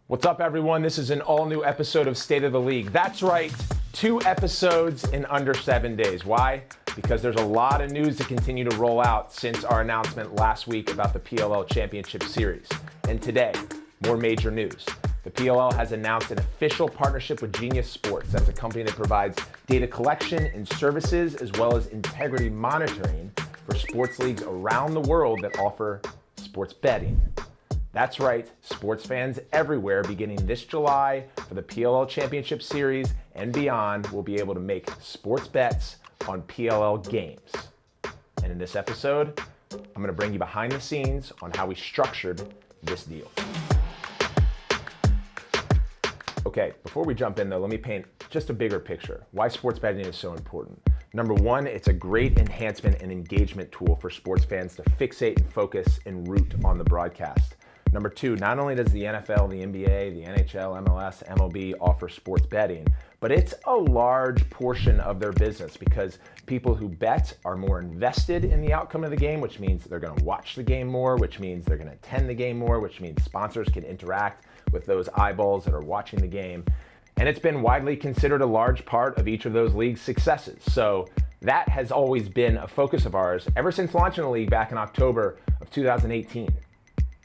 What's up, everyone? This is an all-new episode of State of the League. That's right, 2 episodes in under 7 days. Why? Because there's a lot of news to continue to roll out since our announcement last week about the PLL Championship Series. And today, more major news. The PLL has announced an official partnership with Genius Sports. That's a company that provides data collection and services as well as integrity monitoring for sports leagues around the world that offer sports betting. That's right, sports fans everywhere beginning this July for the PLL Championship Series and beyond will be able to make sports bets on PLL games. And in this episode, I'm going to bring you behind the scenes on how we structured this deal. Okay, before we jump in though, let me paint just a bigger picture. Why sports betting is so important. Number one, it's a great enhancement and engagement tool for sports fans to fixate and focus and root on the broadcast. Number two, not only does the NFL, the NBA, the NHL, MLS, MLB offer sports betting, but it's a large portion of their business because people who bet are more invested in the outcome of the game, which means they're going to watch the game more, which means they're going to attend the game more, which means sponsors can interact with those eyeballs that are watching the game. And it's been widely considered a large part of each of those leagues' successes. So that has always been a focus of ours ever since launching the league back in October of 2018.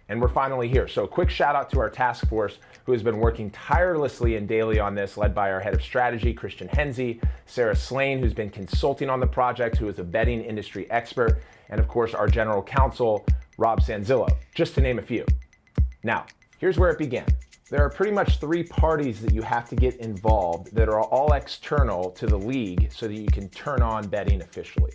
And we're finally here. So a quick shout out to our task force who has been working tirelessly and daily on this, led by our head of strategy, Christian Henze, Sarah Slane, who's been consulting on the project, who is a betting industry expert, and of course our general counsel, Rob Sanzillo, just to name a few. Now, here's where it began. There are pretty much 3 parties that you have to get involved that are all external to the league so that you can turn on betting officially.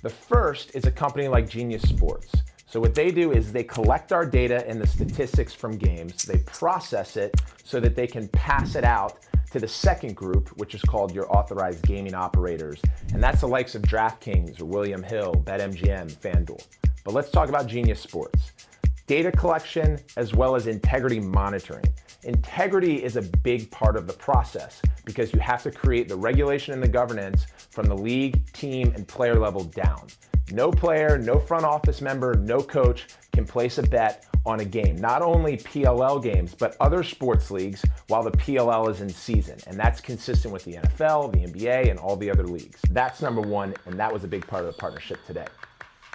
The first is a company like Genius Sports. So what they do is they collect our data and the statistics from games, they process it so that they can pass it out to the second group, which is called your authorized gaming operators. And that's the likes of DraftKings or William Hill, BetMGM, FanDuel. But let's talk about Genius Sports. Data collection as well as integrity monitoring. Integrity is a big part of the process because you have to create the regulation and the governance from the league, team, and player level down. No player, no front office member, no coach can place a bet on a game. Not only PLL games, but other sports leagues while the PLL is in season. And that's consistent with the NFL, the NBA, and all the other leagues. That's number one, and that was a big part of the partnership today.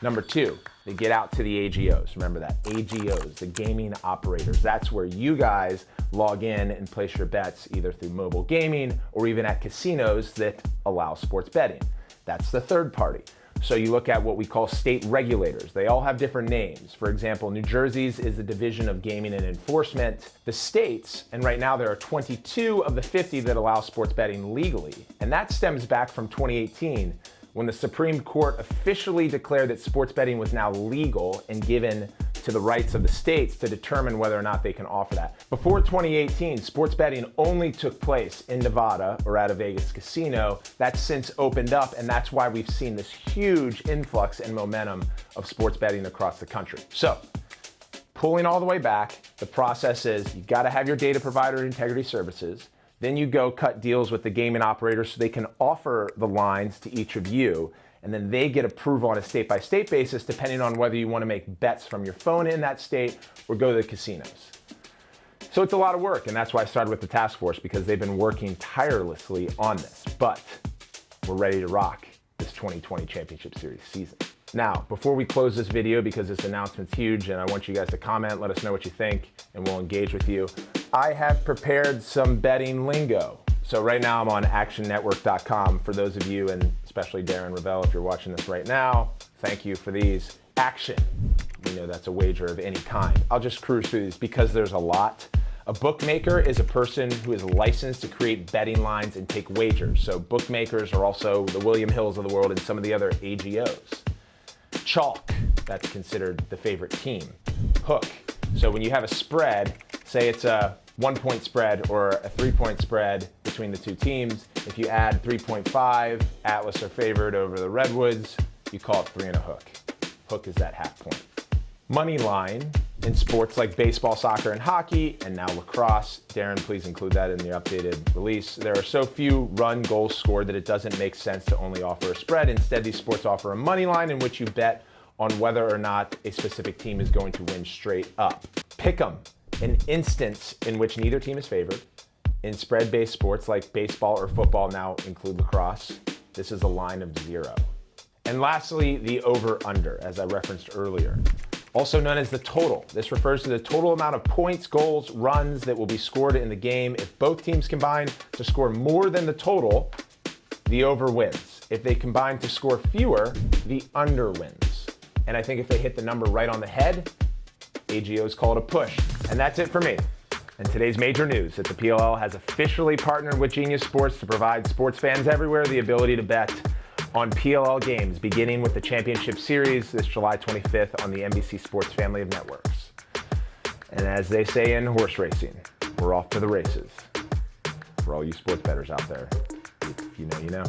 Number 2, they get out to the AGOs. Remember that, AGOs, the gaming operators. That's where you guys log in and place your bets either through mobile gaming or even at casinos that allow sports betting. That's the third party. So you look at what we call state regulators. They all have different names. For example, New Jersey's is the Division of Gaming and Enforcement. The states, and right now there are 22 of the 50 that allow sports betting legally. And that stems back from 2018 when the Supreme Court officially declared that sports betting was now legal and given to the rights of the states to determine whether or not they can offer that. Before 2018, sports betting only took place in Nevada or at a Vegas casino. That's since opened up, and that's why we've seen this huge influx and momentum of sports betting across the country. So, pulling all the way back, the process is you gotta have your data provider integrity services. Then you go cut deals with the gaming operators so they can offer the lines to each of you. And then they get approval on a state-by-state basis depending on whether you want to make bets from your phone in that state or go to the casinos. So it's a lot of work, and that's why I started with the task force, because they've been working tirelessly on this. But we're ready to rock this 2020 Championship Series season. Now, before we close this video, because this announcement's huge and I want you guys to comment, let us know what you think, and we'll engage with you, I have prepared some betting lingo. So right now I'm on actionnetwork.com. For those of you, and especially Darren Ravel, if you're watching this right now, thank you for these. Action. We know that's a wager of any kind. I'll just cruise through these because there's a lot. A bookmaker is a person who is licensed to create betting lines and take wagers. So bookmakers are also the William Hills of the world and some of the other AGOs. Chalk, that's considered the favorite team. Hook, so when you have a spread, say it's a 1-point spread or a 3-point spread between the two teams, if you add 3.5, Atlas are favored over the Redwoods, you call it 3 and a hook. Hook is that half point. Money line in sports like baseball, soccer, and hockey, and now lacrosse. Darren, please include that in the updated release. There are so few goals scored that it doesn't make sense to only offer a spread. Instead, these sports offer a money line in which you bet on whether or not a specific team is going to win straight up. Pick'em an instance in which neither team is favored. In spread-based sports like baseball or football, now include lacrosse, this is a line of 0. And lastly, the over-under, as I referenced earlier. Also known as the total. This refers to the total amount of points, goals, runs that will be scored in the game. If both teams combine to score more than the total, the over wins. If they combine to score fewer, the under wins. And I think if they hit the number right on the head, AGOs call it a push. And that's it for me. And today's major news that the PLL has officially partnered with Genius Sports to provide sports fans everywhere the ability to bet on PLL games, beginning with the Championship Series this July 25th on the NBC Sports family of networks. And as they say in horse racing, we're off to the races. For all you sports bettors out there, if you know, you know.